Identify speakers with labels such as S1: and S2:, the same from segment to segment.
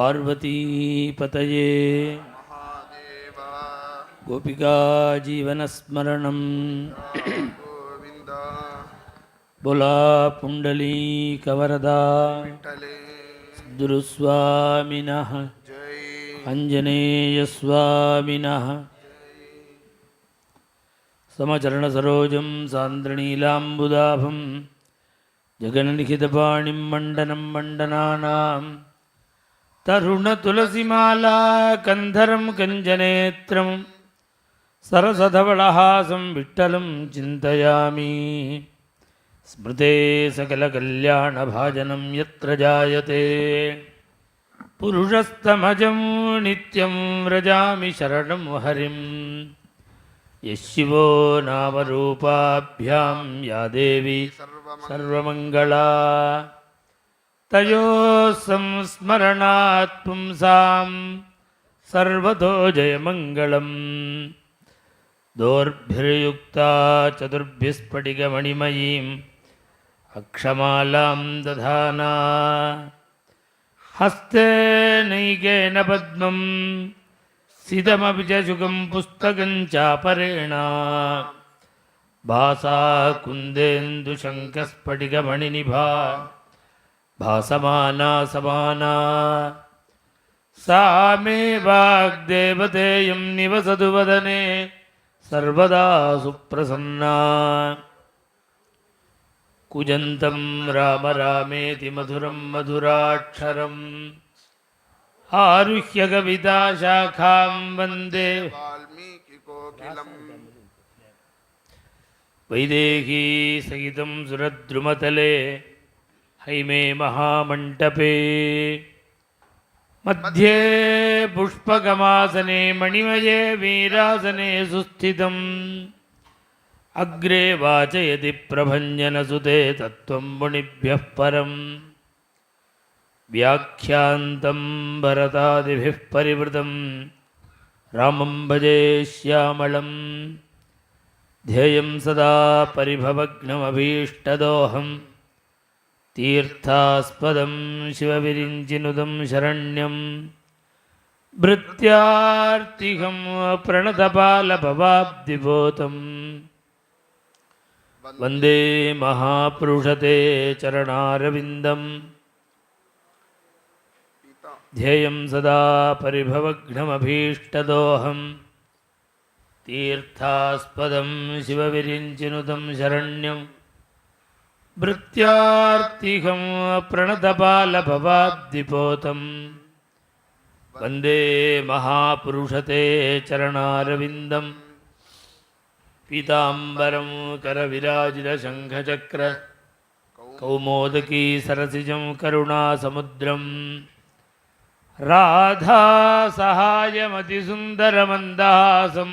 S1: பார்வதீபதயே கோபிகா ஜீவனஸ்மரணம் போலா புண்டலீகவரதா சத்குருஸ்வாமினः ஆஞ்சநேயஸ்வாமினः समचरणसरोजं सान्द्रणीलाम्बुदाभं जगन्निहितपाणिं मण्डनं मण्डनानां तरुणतुलसीमाला कन्धरं कञ्जनेत्रं सरसधवलहासं विठ्ठलं चिन्तयामि स्मृते सकलकल्याणभाजनं यत्र जायते पुरुषस्तमजं नित्यं व्रजामि शरणं हरिं यशिवो नामरूपाभ्यां या देवी सर्वमङ्गला तयोः संस्मरणात् पुंसां सर्वतो जयमङ्गलम् दोर्भिर्युक्ता चतुर्भिस्फटिकमणिमयीम् अक्षमालां दधाना हस्ते नैकेन पद्मं सिदमपि च शुकं पुस्तकं चापरेण भासा कुन्देन्दुशङ्खस्फटिकमणिनिभा भासमाना समाना सा मे वाग्देवतेयं निवसतु वदने सर्वदा सुप्रसन्ना कुजन्तं राम रामेति मधुरं मधुराक्षरम् आरुह्य कविताशाखां वन्दे वैदेही सहितं सुरद्रुमतले हैमे महामण्टपे मध्ये पुष्पकमासने मणिमये वीरासने सुस्थितम् अग्रे वाचयति प्रभञ्जनसुते तत्त्वं मुनिभ्यः परम् व्याख्यान्तं भरतादिभिः परिवृतं रामं भजे श्यामलं ध्येयं सदा परिभवग्नमभीष्टदोहं तीर्थास्पदं शिवविरिञ्चिनुदं शरण्यं भृत्यार्तिहं प्रणतपालभवाब्धिभूतं वन्दे महापुरुषते चरणारविन्दम् ध्येयं सदा परिभवग्नमभीष्टदोहं तीर्थास्पदं शिवविरिञ्चिनुतं शरण्यं भृत्यार्तिहं प्रणतपालभवाब्धिपोतं वन्दे महापुरुषते चरणारविन्दं पीताम्बरं करविराजितशङ्खचक्र कौमोदकी सरसिजं करुणासमुद्रम् राधा सहायमतिसुन्दरमन्दहासं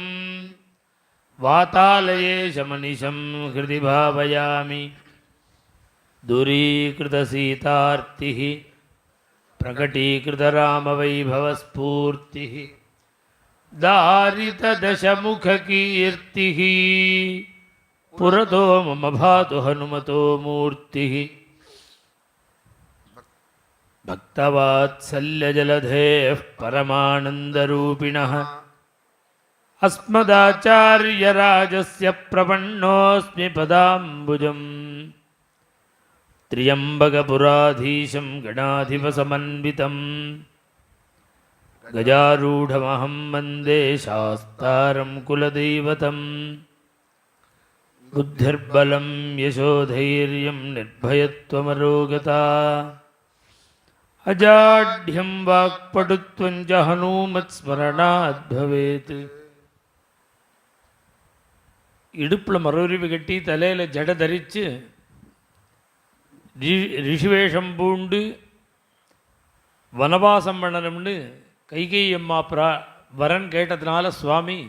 S1: वातालयेशमनिशं हृदि भावयामि दूरीकृतसीतार्तिः प्रकटीकृतरामवैभवस्फूर्तिः दारितदशमुखकीर्तिः पुरतो मम भातु हनुमतो मूर्तिः भक्तवात्सल्यजलधेः परमानन्दरूपिणः अस्मदाचार्यराजस्य प्रपन्नोऽस्मि पदाम्बुजम् त्र्यम्बकपुराधीशं गणाधिपसमन्वितं गजारूढमहं वन्दे शास्तारं कुलदैवतं बुद्धिर्बलं यशोधैर्यं निर्भयत्वमरोगता अजाढ्यं वाक्पटुत्वं च हनूमत्स्मरणात् भवेत् இடுப்பில் மறுவிரிவு கட்டி தலையில் ஜடை தரித்து ரிஷிவேஷம் பூண்டு வனவாசம் பண்ணணும்னு கைகை அம்மா வரன் கேட்டதுனால சுவாமி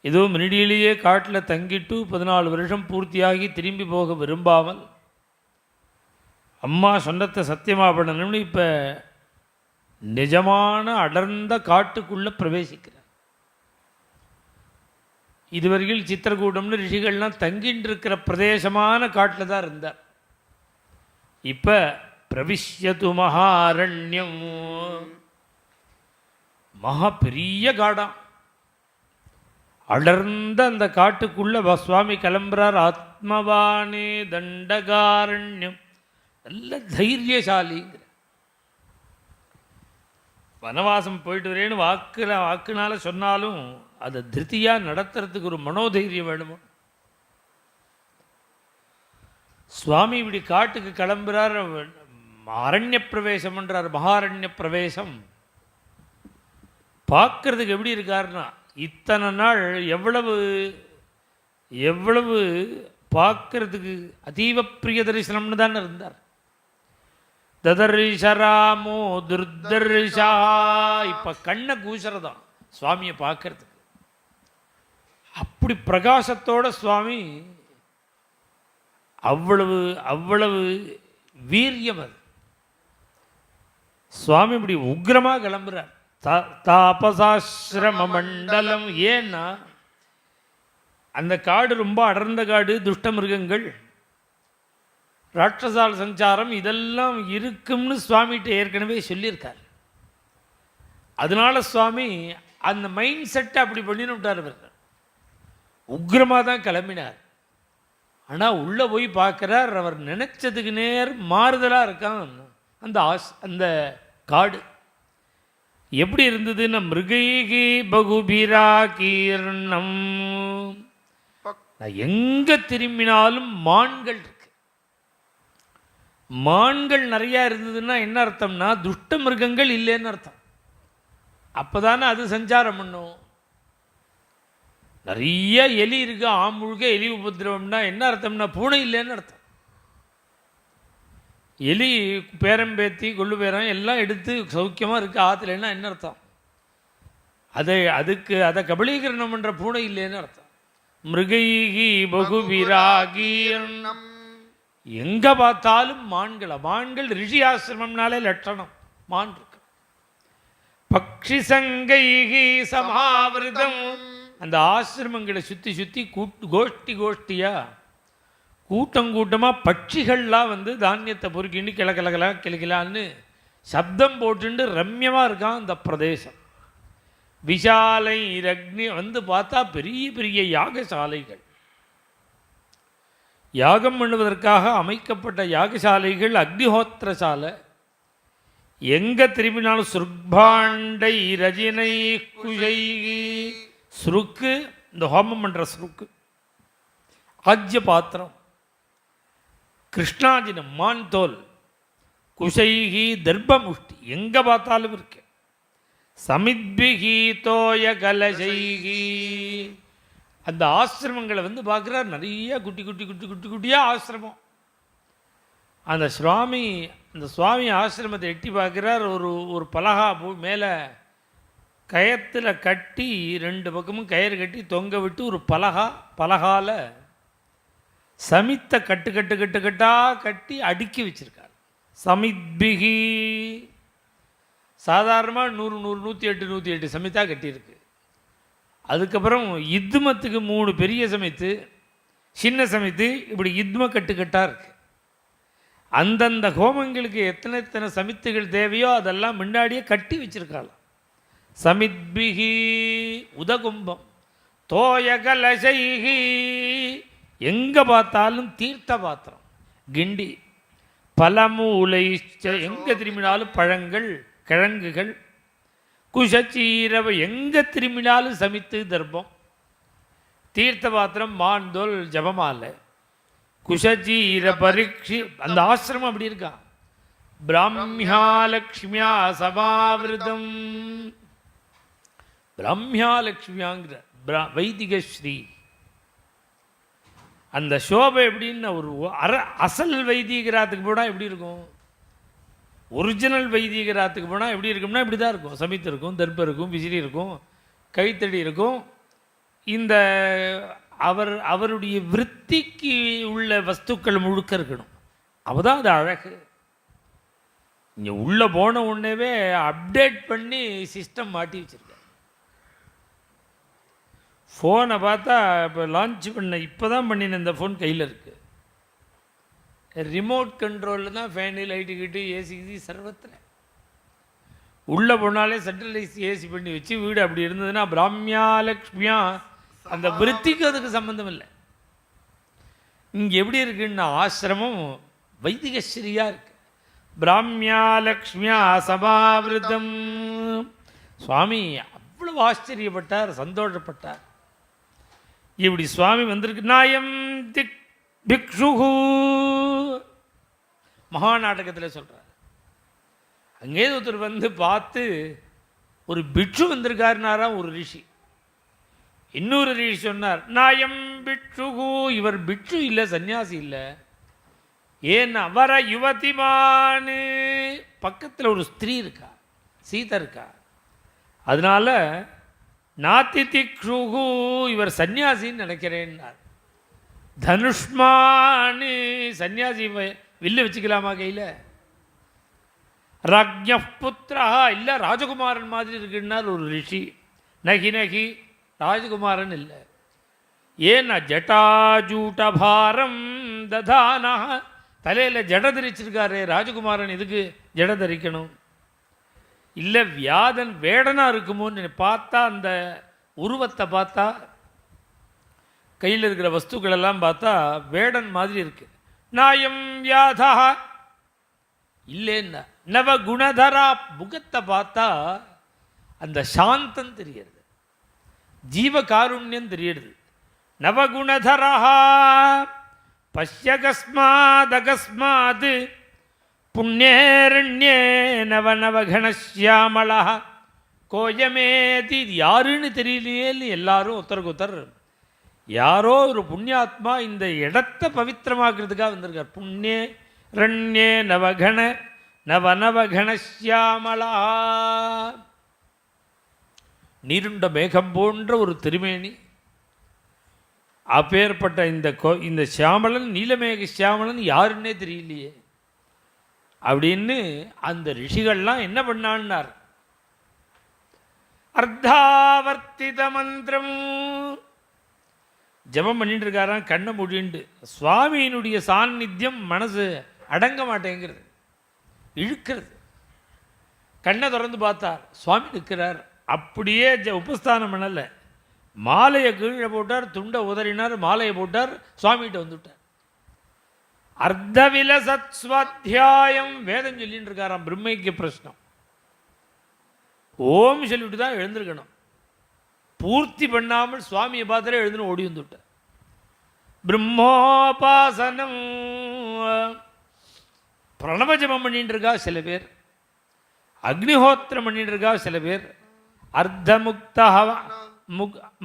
S1: ஏதோ மினிடியிலேயே காட்டில் தங்கிட்டு 14 வருஷம் பூர்த்தியாகி திரும்பி போக விரும்பாமல் அம்மா சொன்னத்தை சத்தியமாக பண்ணணும்னு இப்போ நிஜமான அடர்ந்த காட்டுக்குள்ளே பிரவேசிக்கிறார். இதுவரையில் சித்திரகூடம்னு ரிஷிகள்லாம் தங்கின்னு இருக்கிற பிரதேசமான காட்டில் தான் இருந்தார். இப்போ பிரவிஷ்யது மகாரண்யம். மகா பெரிய காடாம். அடர்ந்த அந்த காட்டுக்குள்ள சுவாமி கிளம்புறார். ஆத்மவானே தண்டகாரண்யம். நல்ல தைரியசாலிங்கிற. வனவாசம் போயிட்டு வரேன்னு வாக்குனால சொன்னாலும் அதை திருப்தியாக நடத்துறதுக்கு ஒரு மனோதைரியம் வேணுமோ. சுவாமி இப்படி காட்டுக்கு கிளம்புறார். அரண்ய பிரவேசம் என்றார். மகாரண்ய பிரவேசம் பார்க்கறதுக்கு எப்படி இருக்காருன்னா, இத்தனை நாள் எவ்வளவு எவ்வளவு பார்க்கறதுக்கு அதீவ பிரிய தரிசனம்னு தானே இருந்தார். ததர்ஷராமோ துர்தர்ஷா. இப்போ கண்ணை கூசுறதான் சுவாமியை பார்க்கறதுக்கு. அப்படி பிரகாசத்தோட சுவாமி, அவ்வளவு அவ்வளவு வீரியம் அது. சுவாமி இப்படி உக்ரமாக கிளம்புறார். தாபசாசிரம மண்டலம். ஏன்னா அந்த காடு ரொம்ப அடர்ந்த காடு, துஷ்ட மிருகங்கள், ராட்சசால் சஞ்சாரம் இதெல்லாம் இருக்கும்னு சுவாமிகிட்ட ஏற்கனவே சொல்லியிருக்கார். அதனால சுவாமி அந்த மைண்ட் செட்டை அப்படி பண்ணின்னு விட்டார். அவர் உக்ரமாக தான் கிளம்பினார். ஆனால் உள்ளே போய் பார்க்குறார், அவர் நினச்சதுக்கு நேர் மாறுதலாக இருக்கான் அந்த காடு. எப்படி இருந்ததுன்னா, மிருகைகி பகுபிரா கீர்ணம். எங்கே திரும்பினாலும் மான்கள் இருக்கு. மான்கள் நிறையா இருந்ததுன்னா என்ன அர்த்தம்னா, துஷ்ட மிருகங்கள் இல்லைன்னு அர்த்தம். அப்போதானே அது சஞ்சாரம் பண்ணும். நிறைய எலி இருக்கு, ஆமுழுக எலி உபதிரவம்னா என்ன அர்த்தம்னா, பூனை இல்லைன்னு அர்த்தம். எலி பேரம்பேத்தி கொள்ளு பேரம் எல்லாம் எடுத்து சௌக்கியமாக இருக்குது ஆற்றுலன்னா என்ன அர்த்தம்? அதை கபலீகரணம் பண்ணுற பூனை இல்லைன்னு அர்த்தம். மிருகைகி பகுவிராகீர்ணம். எங்கே பார்த்தாலும் மான்கள் ரிஷி ஆசிரமம்னாலே லட்சணம் மான் இருக்கு. பக்ஷி சங்கைகி சமாவிருதம். அந்த ஆசிரமங்களை சுற்றி சுற்றி கோஷ்டியாக கூட்டமாக பட்சிகள்லாம் வந்து தானியத்தை பொறுக்கிண்டு கிளக்கலான்னு சப்தம் போட்டுண்டு ரம்யமாக இருக்கான் அந்த பிரதேசம். விஷாலை ரக்னி. வந்து பார்த்தா பெரிய பெரிய யாகசாலைகள், யாகம் பண்ணுவதற்காக அமைக்கப்பட்ட யாகசாலைகள், அக்னிஹோத்திர சாலை. எங்கே திரும்பினாலும் சுர்பாண்டை ரஜினை குஷை. சுருக்கு, இந்த ஹோமம் பண்ணுற சுருக்கு. ஆஜ்ய பாத்திரம், கிருஷ்ணாஜினம் மான் தோல், குஷைகி தர்பமுஷ்டி எங்கே பார்த்தாலும் இருக்கு. சமித்பிகி தோய கலசைகி. அந்த ஆசிரமங்களை வந்து பார்க்குறார். நிறைய குட்டியாக ஆசிரமம். அந்த சுவாமி ஆசிரமத்தை எட்டி பார்க்குறார். ஒரு பலகா மேலே கயத்தில் கட்டி 2 பக்கமும் கயிறு கட்டி தொங்க விட்டு ஒரு பலகால சமித்த கட்டாக கட்டி அடுக்கி வச்சிருக்கார். சமித்பிகி. சாதாரணமாக 108 சமித்தா கட்டியிருக்கு. அதுக்கப்புறம் இத்மத்துக்கு 3 பெரிய சமைத்து, சின்ன சமைத்து, இப்படி இத்ம கட்டாக இருக்கு. அந்தந்த ஹோமங்களுக்கு எத்தனை சமித்துகள் தேவையோ அதெல்லாம் முன்னாடியே கட்டி வச்சிருக்காள். சமித்பிகி உதகும்பம் தோயகலசைகி. எங்கே பார்த்தாலும் தீர்த்த பாத்திரம், கிண்டி, பலமூலை. எங்கே திரும்பினாலும் பழங்கள், கிழங்குகள், குஷச்சீரவை. எங்கே திரும்பினாலும் சமித்து தர்ப்பம், தீர்த்த பாத்திரம், மாந்தோல், ஜபமாலை, குஷச்சீர பரீட்சி. அந்த ஆசிரமம் அப்படி இருக்கா. பிராமியா லக்ஷ்மியா சமாவிரதம். பிராமியா லக்ஷ்மியாங்கிற வைதிக ஸ்ரீ. அந்த சோபை எப்படின்னு ஒரு அசல் வைதிகராத்துக்கு போனால் எப்படி இருக்கும், ஒரிஜினல் வைதிகராத்துக்கு போனால் எப்படி இருக்கும்னா இப்படி தான் இருக்கும். சமித்து இருக்கும், தர்ப்பம் இருக்கும், விசிறி இருக்கும், கைத்தடி இருக்கும். இந்த அவருடைய விருத்திக்கு உள்ள வஸ்துக்கள் முழுக்க இருக்கணும். அப்போதான் அது அழகு. இங்கே உள்ளே போன உடனேவே அப்டேட் பண்ணி சிஸ்டம் மாட்டி வச்சுருக்கேன். ஃபோனை பார்த்தா இப்போ லான்ச் பண்ண இப்போ தான் பண்ணின இந்த ஃபோன் கையில் இருக்குது. ரிமோட் கண்ட்ரோலில் தான் ஃபேனு லைட்டு கிட்டு ஏசி கிசி சர்வத்தில். உள்ளே போனாலே சென்ட்ரலைஸ் ஏசி பண்ணி வச்சு வீடு அப்படி இருந்ததுன்னா பிராமியா லக்ஷ்மியா அந்த விருத்திக்கு அதுக்கு சம்மந்தம் இல்லை. இங்கே எப்படி இருக்குன்னா ஆசிரமம் வைதிகஸ்ரீயாக இருக்கு. பிராமியா லக்ஷ்மியா சமாவிருதம். சுவாமி அவ்வளவு ஆச்சரியப்பட்டார், சந்தோஷப்பட்டார். இப்படி சுவாமி வந்திருக்கு. நாயம் திக் பிக்ஷுகு மகாநாடகத்தில் சொல்கிறார். அங்கே ஒருத்தர் வந்து பார்த்து ஒரு பிக்ஷு வந்திருக்காருனாராம் ஒரு ரிஷி. இன்னொரு ரிஷி சொன்னார், நாயம் பிக்ஷுகு, இவர் பிக்ஷு இல்லை, சன்னியாசி இல்லை. ஏன்னா வர யுவதிமானு, பக்கத்தில் ஒரு ஸ்திரீ இருக்கா, சீதா இருக்கா, அதனால நாத்திதிக்ஷுகு, இவர் சன்னியாசின்னு நினைக்கிறேன்னார். தனுஷ்மானு, சன்னியாசி வில்ல வச்சுக்கலாமா கையில். ராஜ்ய புத்திரா, இல்லை ராஜகுமாரன் மாதிரி இருக்குன்னார் ஒரு ரிஷி. நகி நகி ராஜகுமாரன் இல்லை. ஏன்னா ஜட்டாஜூட்டபாரம் ததானா, தலையில் ஜட தரிச்சிருக்காரு ராஜகுமாரன், எதுக்கு ஜட தரிக்கணும்? இல்லை வியாதன் வேடனாக இருக்குமோன்னு பார்த்தா, அந்த உருவத்தை பார்த்தா, கையில் இருக்கிற வஸ்துக்களெல்லாம் பார்த்தா வேடன் மாதிரி இருக்கு. நாயம் வியாதா இல்லைன்னா நவ குணதரா, முகத்தை பார்த்தா அந்த சாந்தம் தெரியுது, ஜீவகாருண்யம் தெரியுது. நவகுணதரா பஷ்யகஸ்மாதகஸ்மாத் புண்ணியரண்யே நவநவகணசியாமலா கோயமேதி. இது யாருன்னு தெரியலையே, எல்லாரும் ஒருத்தருக்கு ஒருத்தர் யாரோ ஒரு புண்ணியாத்மா இந்த இடத்தை பவித்திரமாக்குறதுக்காக வந்திருக்கார். புண்ணிய ரண்யே நவகண நவநவகணசியாமலா, நீருண்ட மேகம் போன்ற ஒரு திருமேனி. அப்பேற்பட்ட இந்த சியாமலன், நீலமேக சியாமலன் யாருன்னே தெரியலையே அப்படின்னு அந்த ரிஷிகள்லாம் என்ன பண்ணான்னார். அர்த்தாவர்த்தித மந்திரம் ஜபம் பண்ணிட்டு இருக்காராம், கண்ணை மூடிண்டு. சுவாமியினுடைய சாநித்தியம் மனசு அடங்க மாட்டேங்கிறது, இழுக்கிறது. கண்ணை திறந்து பார்த்தார், சுவாமி நிற்கிறார். அப்படியே உபஸ்தானம் பண்ணலை, மாலையை கீழே போட்டார், துண்டை உதறினார், மாலையை போட்டார், சுவாமிகிட்ட வந்துவிட்டார். அர்த்தவிலசத் ஸ்வாத்தியாயம் வேதம் சொல்லிட்டு இருக்காராம். பிரம்மைக்கு பிரஷ்னம் ஓம் சொல்லிவிட்டு தான் எழுந்திருக்கணும். பூர்த்தி பண்ணாமல் சுவாமியை பார்த்தாலே எழுதுன்னு ஓடி வந்துவிட்டார். பிரம்மோபாசனம் பிரணவஜபம் பண்ணிட்டு இருக்கா சில பேர், அக்னிஹோத்திரம் பண்ணிட்டு இருக்கா சில பேர், அர்த்தமுக்த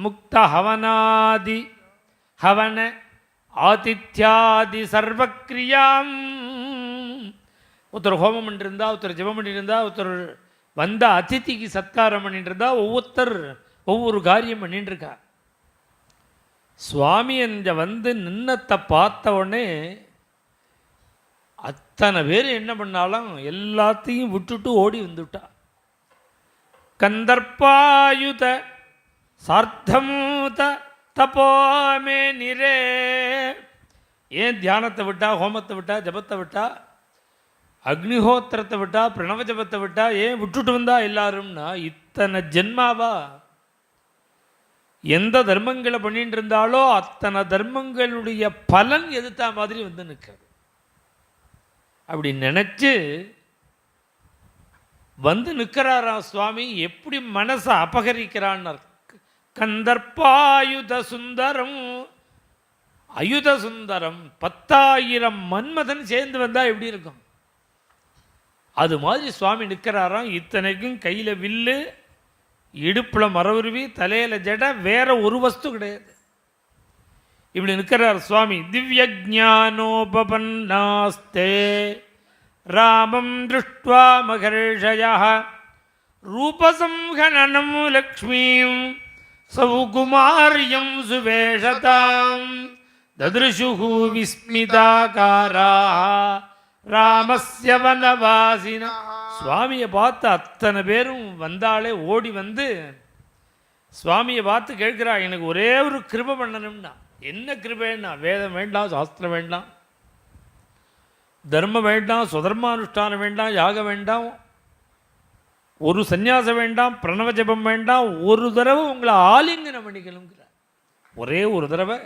S1: முக்த ஹவனாதி ஹவன ஆதித்யாதி சர்வக்ரியாம். ஒருத்தர் ஹோமம் பண்ணிருந்தா, ஒருத்தர் ஜபம் பண்ணியிருந்தா, ஒருத்தர் வந்த அதிதிக்கு சத்காரம் பண்ணிட்டு இருந்தா, ஒவ்வொருத்தர் ஒவ்வொரு காரியம் பண்ணிட்டு இருக்கா. சுவாமி என்ற வந்து நின்னத்தை பார்த்த உடனே அத்தனை பேர் என்ன பண்ணாலும் எல்லாத்தையும் விட்டுட்டு ஓடி வந்துவிட்டா. கந்தர்ப்பாயுத சார்த்தமூத தப்போமே நிரே. ஏன் தியானத்தை விட்டா, ஹோமத்தை விட்டா, ஜபத்தை விட்டா, அக்னிஹோத்திரத்தை விட்டா, பிரணவ ஜபத்தை விட்டா, ஏன் விட்டுட்டு வந்தா எல்லாரும்னா, இத்தனை ஜென்மாவா எந்த தர்மங்களை பண்ணிட்டு இருந்தாலோ அத்தனை தர்மங்களுடைய பலன் எதிர்த்த மாதிரி வந்து நிற்கிறது. அப்படி நினைச்சு வந்து நிற்கிறாராம் சுவாமி. எப்படி மனசை அபகரிக்கிறான்னு. கந்தர்ப்பாயுத சுந்தரம், அயுத சுந்தரம் 10,000 மன்மதன் சேர்ந்து வந்தா எப்படி இருக்கும், அது மாதிரி சுவாமி நிற்கிறாராம். இத்தனைக்கும் கையில் வில்லு, இடுப்பில் மரவுருவி, தலையில் ஜட, வேற ஒரு வஸ்து கிடையாது. இப்படி நிற்கிறார் சுவாமி. திவ்ய ஜானோபன்னாஸ்தே ராமம் திருஷ்ட்வா மகர்ஷயः ரூபசம்ஹனனம் லக்ஷ்மீம் சௌகுமாரியம் சுவேஷதாம் தத்ருஷுஹு விஸ்மிதாகாராः ராமஸ்ய வனவாசின. சுவாமியை பார்த்து அத்தனை பேரும் வந்தாலே ஓடி வந்து சுவாமியை பார்த்து கேட்கிறா, எனக்கு ஒரே ஒரு கிருபை பண்ணணும்னா. என்ன கிருபைன்னா, வேதம் வேண்டாம், சாஸ்திரம் வேண்டாம், தர்மம் வேண்டாம், சுதர்மானுஷ்டானம் வேண்டாம், யாகம் வேண்டாம், ஒரு சந்நியாசம் வேண்டாம், பிரணவ ஜபம் வேண்டாம், ஒரு தடவை உங்களை ஆலிங்கனம் பண்ணிக்கணுங்கிறார். ஒரே ஒரு தடவை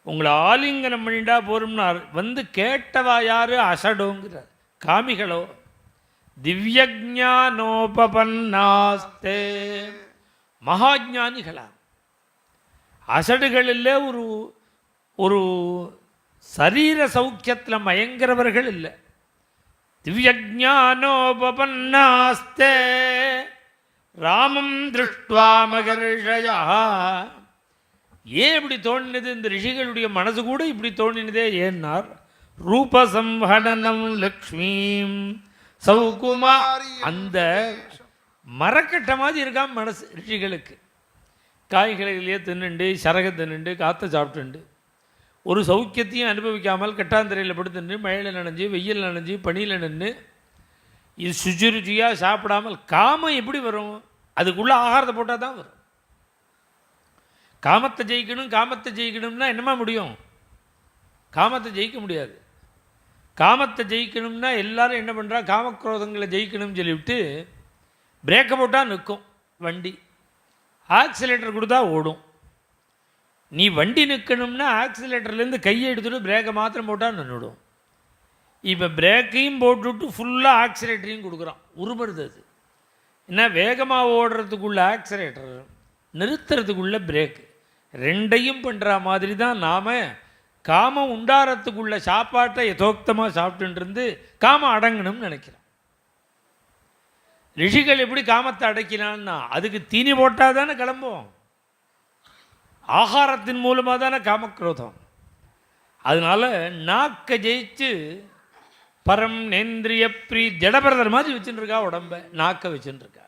S1: உங்களை ஆலிங்கனம் பண்ணிட்டா போரும்னா வந்து கேட்டவா யாரு? அசடோங்கிறார். காமிகளோ திவ்யஜானோபன்னாஸ்தே, மகாஜானிகளா. அசடுகள் இல்லை, ஒரு ஒரு சரீர சௌக்கியத்தில் மயங்கிறவர்கள் இல்லை. திவ்யஜானோபன்னாஸ்தே ராமம் திருஷ்டுவா மகர்ஷயா. ஏன் இப்படி தோணினது? இந்த ரிஷிகளுடைய மனசு கூட இப்படி தோணினதே ஏன்னார், ரூபசம்ஹடனம் லக்ஷ்மீம் சௌகுமாரி. அந்த மரக்கட்ட மாதிரி இருக்காம மனசு ரிஷிகளுக்கு. காய்கறிகளையே தின்னுண்டு, சரக தின்னுண்டு, காற்றை சாப்பிட்டுண்டு, ஒரு சௌக்கியத்தையும் அனுபவிக்காமல் கட்டாந்தரையில் படுத்துட்டு மழையில் நனைஞ்சு, வெயில் நனைஞ்சு, பனியில் நின்று, இது சுச்சுருச்சியாக சாப்பிடாமல் காமம் எப்படி வரும்? அதுக்குள்ளே ஆகாரத்தை போட்டால் தான் வரும். காமத்தை ஜெயிக்கணும்னா என்னமா முடியும்? காமத்தை ஜெயிக்க முடியாது. காமத்தை ஜெயிக்கணும்னா எல்லாரும் என்ன பண்ணுறா, காமக்ரோதங்களை ஜெயிக்கணும்னு சொல்லிவிட்டு பிரேக்கை போட்டால் நிற்கும் வண்டி, ஆக்சிலேட்டர் கொடுத்தா ஓடும். நீ வண்டி நிற்கணும்னா ஆக்சிலேட்டர்லேருந்து கையை எடுத்துகிட்டு பிரேக்கை மாத்திரம் போட்டால் நின்றுடும். இப்போ பிரேக்கையும் போட்டுவிட்டு ஃபுல்லாக ஆக்சிலேட்டரையும் கொடுக்குறான். உருப்படுது அது. ஏன்னா வேகமாக ஓடுறதுக்குள்ள ஆக்சிலேட்டர், நிறுத்துறதுக்குள்ள பிரேக்கு, ரெண்டையும் பண்ணுற மாதிரி தான் நாம் காமம் உண்டாரத்துக்குள்ள சாப்பாட்டை யதோக்தமாக சாப்பிட்டுருந்து காமம் அடங்கணும்னு நினைக்கிறோம். ரிஷிகள் எப்படி காமத்தை அடக்கினான்னா அதுக்கு தீனி போட்டால் தானே கிளம்புவோம். ஆகாரத்தின் மூலமாக தானே காமக்ரோதம். அதனால நாக்கை ஜெயிச்சு பரம் நேந்திரிய ப்ரீ ஜடபரதர் மாதிரி வச்சுட்டு இருக்கா உடம்பை, நாக்கை வச்சுட்டு இருக்கா.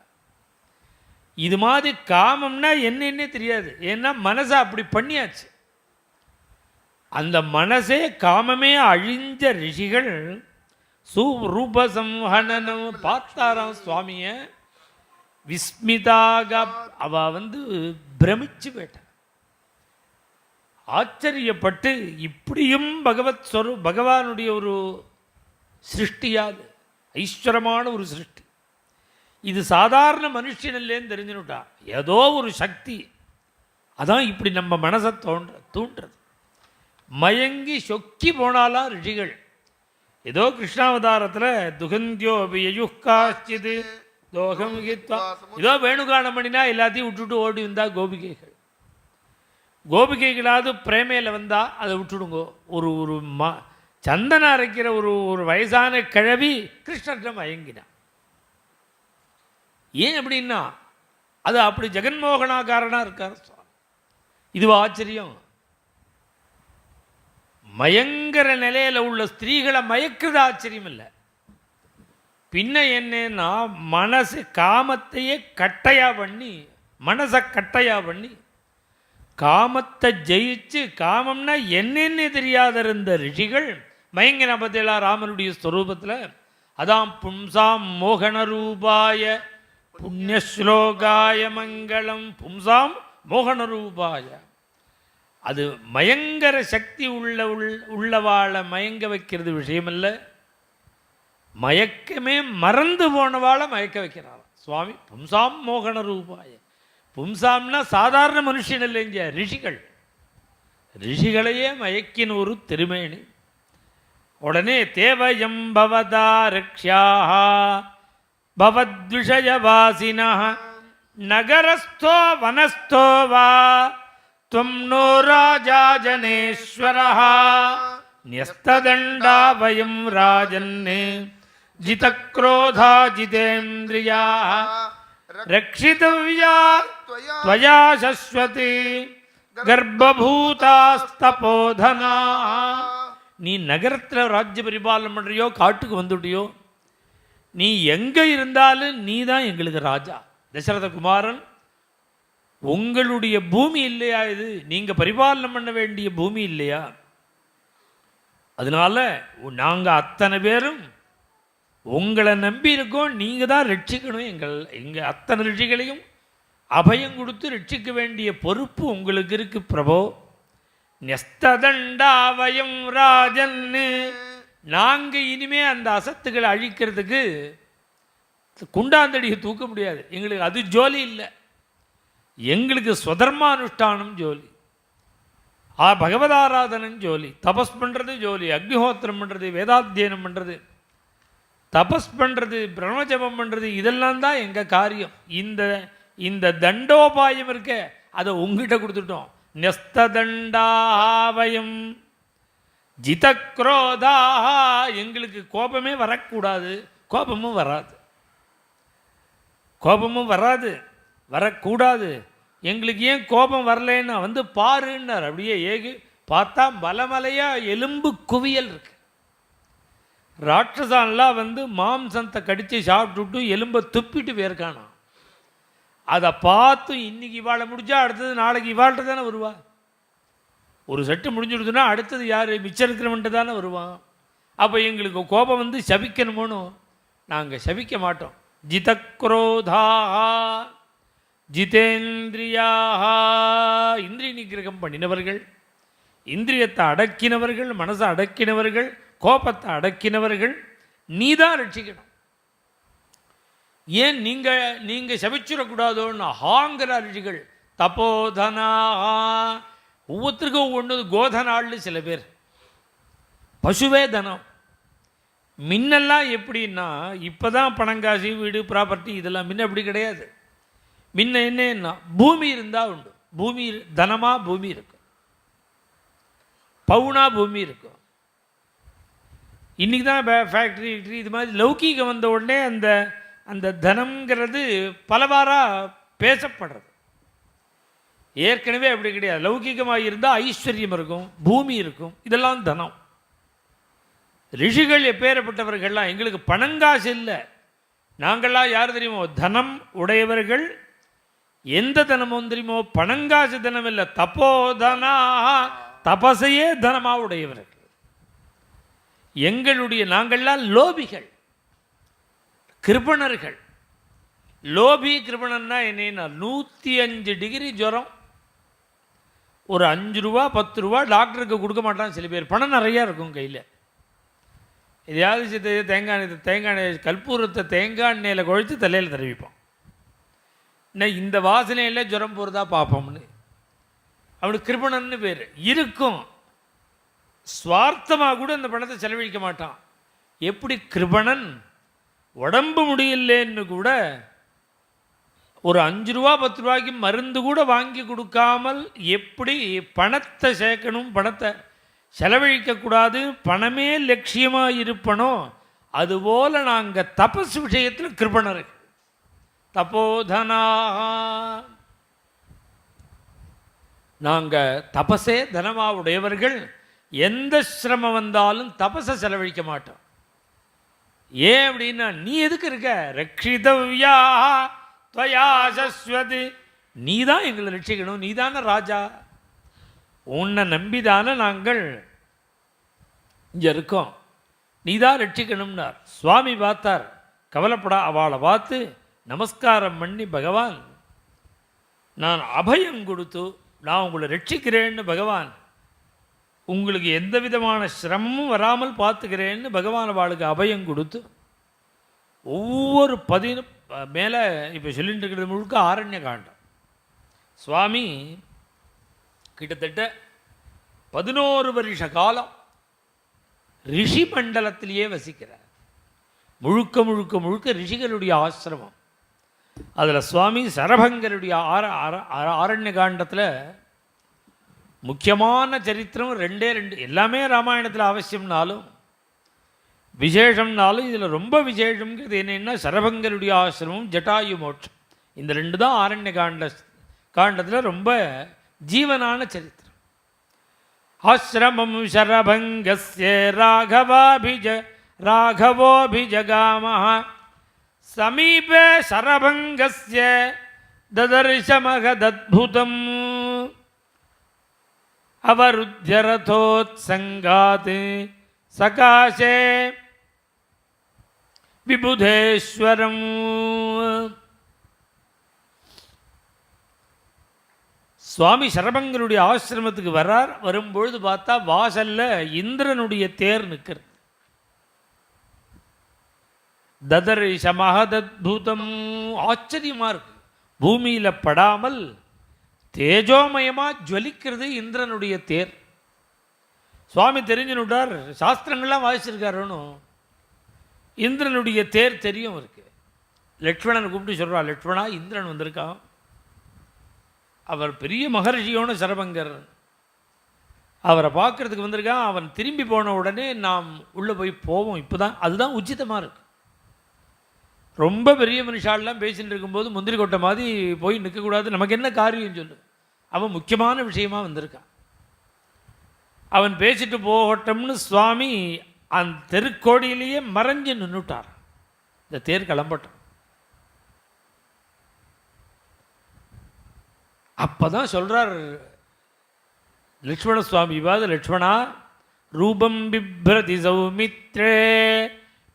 S1: இது மாதிரி காமம்னா என்னன்னே தெரியாது. ஏன்னா மனசை அப்படி பண்ணியாச்சு. அந்த மனசே காமமே அழிஞ்ச ரிஷிகள் ரூபசம்ஹனனம் பார்த்தாராம் சுவாமிய. விஸ்மிதாக அவ பிரமிச்சு போயிட்ட, ஆச்சரியப்பட்டு இப்படியும் பகவானுடைய ஒரு சிருஷ்டியாது, ஐஸ்வரமான ஒரு சிருஷ்டி. இது சாதாரண மனுஷன் இல்லைன்னு தெரிஞ்சுனுட்டா. ஏதோ ஒரு சக்தி அதான் இப்படி நம்ம மனசை தூண்டுறது. மயங்கி சொக்கி போனாலாம் ரிஷிகள். ஏதோ கிருஷ்ணாவதாரத்தில் துகந்தியோ யயுக்காச்சிது தோகம் கீத்வா, ஏதோ வேணுகானம் பண்ணினா எல்லாத்தையும் விட்டுட்டு ஓடி வந்தா கோபிகைகள். கோபிகைகளாவது பிரேமையில் வந்தால் அதை விட்டுடுங்கோ. ஒரு ஒரு சந்தனம் அரைக்கிற ஒரு வயசான கிழவி கிருஷ்ணன் மயங்கினான். ஏன் அப்படின்னா அது அப்படி ஜெகன்மோகனாகாரனாக இருக்கார் சுவாமி. இது ஆச்சரியம். மயங்கர நிலையில் உள்ள ஸ்திரீகளை மயக்கிறது ஆச்சரியம் இல்லை. பின்ன என்னன்னா மனசு காமத்தையே கட்டையா பண்ணி, மனசை கட்டையா பண்ணி காமத்தை ஜெயிச்சு, காமம்னா என்னென்ன தெரியாத இருந்த ரிஷிகள் மயங்கின பத்தியெல்லாம் ராமனுடைய ஸ்வரூபத்தில். அதான் பும்சாம் மோகன ரூபாய புண்ணியஸ்லோகாய மங்களம். பும்சாம் மோகன ரூபாய, அது மயங்கர சக்தி உள்ளவாளை மயங்க வைக்கிறது விஷயமல்ல, மயக்கமே மறந்து போனவாளை மயக்க வைக்கிறாள் சுவாமி. பும்சாம் மோகன ரூபாய. பும்சாம்னா சாதாரண மனுஷன் இல்லைங்க, ரிஷிகள். ரிஷிகளையே மயக்கின ஒரு திருமேனி. உடனே தேவயம் பவதா ரக்ஷாஹ பவத்விஷயவாசினா நகரஸ்தோ வனஸ்தோ வா துவம் நோ ராஜா ஜனேஸ்வரஹ ன்யஸ்ததண்டா வயம் ராஜன்னே ஜிதக்ரோதா ஜிதேந்திரியாः ரக்ஷிதவ்யா த்வயா சஸ்வதி கர்ப்பபூதாஸ்தபோதனா. நீ நகரத்தில் ராஜ்ய பரிபாலனம் பண்ணுறியோ காட்டுக்கு வந்துட்டியோ, நீ எங்கே இருந்தாலும் நீ தான் எங்களுக்கு ராஜா. தசரத குமாரன், உங்களுடைய பூமி இல்லையா இது? நீங்கள் பரிபாலனம் பண்ண வேண்டிய பூமி இல்லையா? அதனால நாங்கள் அத்தனை பேரும் உங்களை நம்பி இருக்கோம். நீங்கள் தான் ரட்சிக்கணும். எங்கள் அத்தனை ரிஷிகளையும் அபயம் கொடுத்து ரட்சிக்க வேண்டிய பொறுப்பு உங்களுக்கு இருக்கு பிரபோ. நெஸ்ததண்டாவயம் ராஜன் நாங்கள் இனிமே அந்த அசத்துக்களை அழிக்கிறதுக்கு குண்டாந்தடியை தூக்க முடியாது. எங்களுக்கு அது ஜோலி இல்லை. எங்களுக்கு ஸ்வதர்மானுஷ்டானம் ஜோலி, பகவதாராதனம் ஜோலி, தபஸ் பண்ணுறது ஜோலி, அக்னிஹோத்திரம் பண்ணுறது, வேதாத்தியனம் பண்ணுறது, தபஸ் பண்ணுறது, பிரம்மஜபம் பண்ணுறது, இதெல்லாம் தான் எங்கள் காரியம். இந்த தண்டோபாயம் இருக்க அதை உங்ககிட்ட கொடுத்துட்டோம். நெஸ்ததண்டாவயம் ஜிதக்ரோதா, எங்களுக்கு கோபமே வரக்கூடாது, கோபமும் வராது, வரக்கூடாது. எங்களுக்கு ஏன் கோபம் வரலன்னா வந்து பாருன்னார். அப்படியே பார்த்தா மலமலையா எலும்பு குவியல் இருக்கு. ராட்சசான்லாம் வந்து மாம்சத்தை கடித்து சாப்பிட்டுட்டு எலும்பை துப்பிட்டு போயிருக்கானா. அதை பார்த்து இன்னைக்கு இவாளை முடிஞ்சா அடுத்தது நாளைக்கு இவாள்கிட்ட தானே வருவா. ஒரு செட்டு முடிஞ்சுடுதுன்னா அடுத்தது யார் மிச்சம் இருக்கிறவன்ட்டு தானே வருவான். அப்போ எங்களுக்கு கோபம் வந்து சபிக்கணுமோனோ, நாங்கள் சபிக்க மாட்டோம். ஜிதக்ரோதா ஜிதேந்திரியாக, இந்திரிய நிகிரகம் பண்ணினவர்கள், இந்திரியத்தை அடக்கினவர்கள், மனசை அடக்கினவர்கள், கோபத்தை அடக்கினவர்கள், நீ தான் ரட்சிக்கணும். ஏன் நீங்கள் சபிச்சிடக்கூடாதோன்னு ஹாங்கிற ரிஷிகள். தப்போதனா, ஒவ்வொருத்தருக்கும் ஒவ்வொன்று. கோதனாள்னு சில பேர், பசுவே தனம். முன்னெல்லாம் எப்படின்னா, இப்போ தான் பணங்காசி வீடு ப்ராப்பர்ட்டி இதெல்லாம். முன்ன அப்படி கிடையாது. முன்ன என்ன, பூமி இருந்தால் உண்டு. பூமி தனமாக பூமி இருக்கும், பவுனா பூமி இருக்கும். இன்றைக்கி தான் ஃபேக்ட்ரி இது மாதிரி லௌகீகம் வந்த உடனே அந்த தனம்ங்கிறது பலவாறாக பேசப்படுறது. ஏற்கனவே அப்படி கிடையாது. லௌகீகமாக இருந்தால் ஐஸ்வர்யம் இருக்கும், பூமி இருக்கும், இதெல்லாம் தனம். ரிஷிகள் எப்பேறப்பட்டவர்கள்லாம், எங்களுக்கு பணங்காசு இல்லை, நாங்கள்லாம் யார் தெரியுமோ தனம் உடையவர்கள். எந்த தனமும் தெரியுமோ, பணங்காசு தனம் இல்லை, தப்போதனா, தபசையே தனமாக உடையவர்கள். நாங்கள்லாம் லோபிகள், கிருபணர்கள். லோபி கிருபணன்னா என்னன்னா, 105 டிகிரி ஜுரம், ஒரு 5 ரூபா 10 ரூபா டாக்டருக்கு கொடுக்க மாட்டான் சில பேர். பணம் நிறையா இருக்கும் கையில். எதையாவது தேங்காய் கற்பூரத்தை தேங்காய் எண்ணெயில் குழைச்சி தலையில் தடவிப்பான். இந்த வாசனையில் ஜுரம் போகிறதா பார்ப்போம்னு. அவனுக்கு கிருபணன்னு பேர். இருக்கும், சுவார்த்தமாக கூட அந்த பணத்தை செலவழிக்க மாட்டான். எப்படி கிருபணன் உடம்பு முடியலன்னு கூட ஒரு 5 ரூபா 10 ரூபாய்க்கு மருந்து கூட வாங்கி கொடுக்காமல் எப்படி பணத்தை சேர்க்கணும், பணத்தை செலவழிக்கக்கூடாது, பணமே லட்சியமாக இருப்பனோ, அதுபோல் நாங்கள் தபஸ் விஷயத்தில் கிருபணர்கள். தபோதனா, நாங்கள் தபசே தனமாக உடையவர்கள். எந்த சிரமம் வந்தாலும் தபஸை செலவழிக்க மாட்டோம். ஏன் அப்படின்னா, நீ எதுக்கு இருக்க? ரட்சிதவ்யா துவயா சஸ்வதி, நீ தான் எங்களை ரட்சிக்கணும், நீ தானே ராஜா, உன்னை நம்பிதானே நாங்கள் இங்கே இருக்கோம், நீ தான் ரட்சிக்கணும்னார். சுவாமி பார்த்தார், கவலைப்படா. அவளை பார்த்து நமஸ்காரம் பண்ணி, பகவான் நான் அபயம் கொடுத்து நான் உங்களை ரட்சிக்கிறேன்னு, பகவான் உங்களுக்கு எந்த விதமான சிரமமும் வராமல் பார்த்துக்கிறேன்னு பகவான் அவளுக்கு அபயம் கொடுத்து, ஒவ்வொரு மேலே இப்போ சொல்லிட்டு இருக்கிறது முழுக்க ஆரண்ய காண்டம். சுவாமி கிட்டத்தட்ட 11 வருஷ காலம் ரிஷி மண்டலத்திலேயே வசிக்கிறார். முழுக்க முழுக்க முழுக்க ரிஷிகளுடைய ஆசிரமம். அதில் சுவாமி சரபங்கருடைய ஆரண்ய காண்டத்தில் முக்கியமான சரித்திரம் 2. எல்லாமே ராமாயணத்தில் அவசியம்னாலும் விசேஷம்னாலும் இதில் ரொம்ப விசேஷங்கிறது என்னென்னா, சரபங்கருடைய ஆசிரமம், ஜட்டாயு மோட்சம். இந்த 2 தான் ஆரண்ய காண்டத்தில் ரொம்ப ஜீவனான சரித்திரம். ஆசிரமம் சரபங்கஸ்ய ராகவோபிஜகாமஹ சமீபே சரபங்கஸ்ய ததர்ஷமகதத்புதம் அவருத்யரதோத்சங்காத் சகாசே விபுதேஸ்வரம். சுவாமி சரபங்கருடைய ஆசிரமத்துக்கு வரும்பொழுது பார்த்தா வாசல்ல இந்திரனுடைய தேர் நிற்கிறது. ததர்ஷ மகதத்புதம். ஆச்சரியமாக இருக்கு. பூமியில் படாமல் தேஜோமயமாக ஜுவலிக்கிறது இந்திரனுடைய தேர். சுவாமி தெரிஞ்சுனுட்டார், சாஸ்திரங்கள்லாம் வாசிச்சிருக்காருன்னு. இந்திரனுடைய தேர் தெரியும் இருக்கு. லட்சுமணனை கூப்பிட்டு சொல்கிறா, லட்சுமணா இந்திரன் வந்திருக்கான். அவர் பெரிய மகர்ஷியோன சரபங்கர், அவரை பார்க்கறதுக்கு வந்திருக்கான். அவன் திரும்பி போன உடனே நாம் உள்ளே போய் போவோம். இப்போ தான் அதுதான் உச்சிதமாக இருக்கு. ரொம்ப பெரிய மனுஷாலெலாம் பேசிகிட்டு இருக்கும்போது முந்திரி கொட்டை மாதிரி போய் நிற்கக்கூடாது. நமக்கு என்ன காரியம் சொல்லு, அவன் முக்கியமான விஷயமா வந்திருக்கான். அவன் பேசிட்டு போகட்டம்னு சுவாமி அந்த தெருக்கோடியிலேயே மறைஞ்சு நின்றுட்டார். இந்த தேர் கிளம்பட்டும். அப்போ தான் சொல்கிறார் லக்ஷ்மண சுவாமி, இவாது லக்ஷ்மணா ரூபம் பிப்ரதி சௌமித்ரே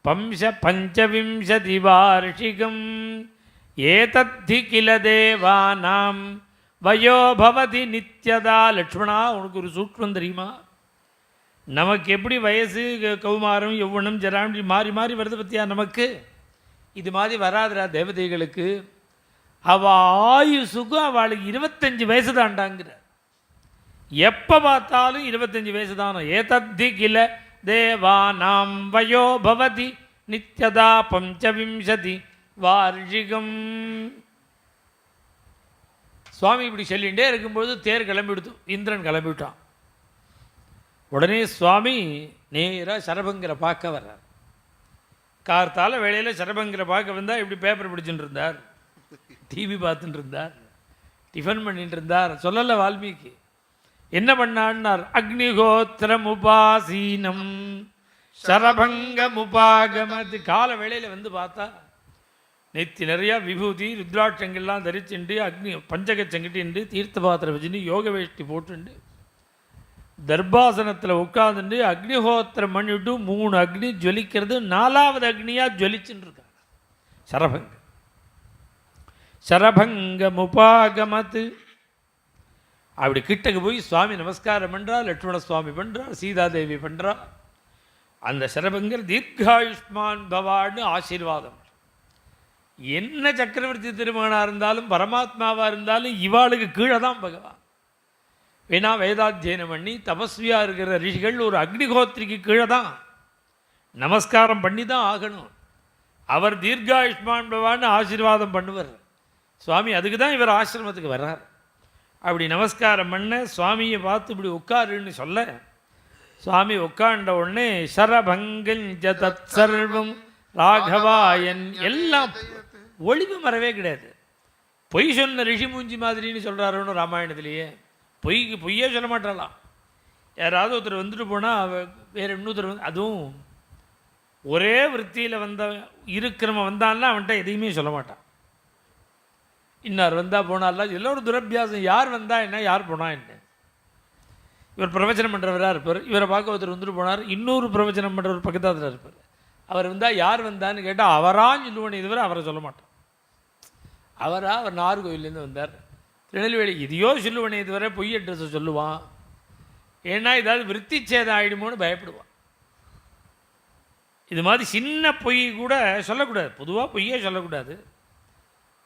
S1: பம்ச பஞ்சவிம்சதி வார்ஷிகம் ஏதத்தி கில தேவானாம் வயோ பவதி நித்யதா. லக்ஷ்மணா, உனக்கு ஒரு சூக்ஷ்மம் தெரியுமா? நமக்கு எப்படி வயசு, கௌமாரம், யௌவனம், ஜராண்டி மாறி மாறி வருது பற்றியா? நமக்கு இது மாதிரி வராதுரா தேவதைகளுக்கு. அவள் ஆயுசுக்கும் அவளுக்கு 25 வயசு தாண்டாங்கிற. எப்போ பார்த்தாலும் 25 வயசு தானோ. ஏதத்தி கில தேவானாம் வயோ பவதி நித்யதா பஞ்சவிம்சதி வார்ஷிகம். சுவாமி இப்படி சொல்லிகிட்டே இருக்கும்போது தேர் கிளம்பிவிடுத்து. இந்திரன் கிளம்பிவிட்டான். உடனே சுவாமி நேராக சரபங்கரை பார்க்க வர்றார். கார்த்தால வேளையில் சரபங்கரை பார்க்க வந்தால் இப்படி பேப்பர் பிடிச்சுட்டு இருந்தார், டிவி பார்த்துட்டு இருந்தார், டிஃபன் பண்ணிட்டு இருந்தார். சொல்லலை வால்மீகி. என்ன பண்ணான்னார், அக்னிகோத்திரம் உபாசீனம் சரபங்கம் உபாகமது. கால வேளையில் வந்து பார்த்தா நெத்தி நிறையா விபூதி ருத்ராட்சங்கள்லாம் தரிச்சுண்டு, அக்னி பஞ்சக செங்கிட்டு, தீர்த்த பாத்திரம் வச்சுட்டு, யோக வேஷ்டி போட்டுண்டு, தர்பாசனத்தில் உட்காந்துட்டு அக்னிஹோத்திரம் பண்ணிவிட்டு 3 அக்னி ஜொலிக்கிறது, 4வது அக்னியாக ஜொலிச்சுன்னு இருக்காங்க. சரபங்க சரபங்கம் உபாகமத்து. அப்படி கிட்டக்கு போய் சுவாமி நமஸ்காரம் பண்ணுறார். லட்சுமண சுவாமி பண்ணுறார், சீதாதேவி பண்ணுறா. அந்த சரபங்கர் தீர்காயுஷ்மான் பவான்னு ஆசீர்வாதம். என்ன சக்கரவர்த்தி திருமகனாக இருந்தாலும் பரமாத்மாவாக இருந்தாலும் இவாளுக்கு கீழே தான் பகவான். வேணா வேதாத்தியனம் பண்ணி தபஸ்வியாக இருக்கிற ரிஷிகள் ஒரு அக்னிஹோத்திரிக்கு கீழே தான் நமஸ்காரம் பண்ணி தான் ஆகணும். அவர் தீர்காயுஷ்மான் பவான்னு ஆசீர்வாதம் பண்ணுவார். சுவாமி அதுக்கு தான் இவர் ஆசிரமத்துக்கு வர்றார். அப்படி நமஸ்காரம் பண்ண சுவாமியை பார்த்து இப்படி உட்காருன்னு சொல்ல, சுவாமி உட்காண்ட உடனே சரபங்கஞ்ச தத் சர்வம் ராகவாயன். எல்லாம் ஒளிவு மறவே கிடையாது. பொய் சொன்ன ரிஷி மூஞ்சி மாதிரின்னு சொல்கிறாருன்னு ராமாயணத்திலேயே. பொய்யே சொல்ல மாட்டாளாம். யாராவது ஒருத்தர் வந்துட்டு போனால் வேறு இன்னொருத்தர் வந்து, அதுவும் ஒரே விற்த்தியில் வந்த இருக்கிறவன் வந்தான்னா அவன்கிட்ட எதையுமே சொல்ல மாட்டான். இன்னார் வந்தால் போனாலாம் எல்லோரும் துரபியாசம். யார் வந்தால் என்ன, யார் போனால் என்ன. இவர் பிரவச்சனம் பண்ணுறவராக இருப்பார். இவரை பார்க்க ஒருத்தர் வந்துட்டு போனார். இன்னொரு பிரவச்சனம் பண்ணுறவர் பக்கத்தாத்தில் இருப்பார். அவர் வந்தால் யார் வந்தான்னு கேட்டால் அவரான்னு சொல்லுவானே இதுவரை அவரை சொல்ல மாட்டான். அவர் நாகர்கோவிலேருந்து வந்தார், திருநெல்வேலி, இதையோ சொல்லுவானே இதுவரை பொய் அட்ரஸை சொல்லுவான். ஏன்னா ஏதாவது விருத்தி சேதம் ஆகிடுமோன்னு பயப்படுவான். இது மாதிரி சின்ன பொய் கூட சொல்லக்கூடாது. பொதுவாக பொய்யே சொல்லக்கூடாது.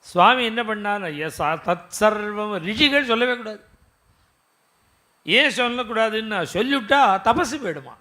S1: சுவாமி என்ன பண்ணார், தத் சர்வம் ரிஷிகள் சொல்லவே கூடாது. ஏன் சொல்லக்கூடாதுன்னு சொல்லிவிட்டா தபசு போயிடுமா.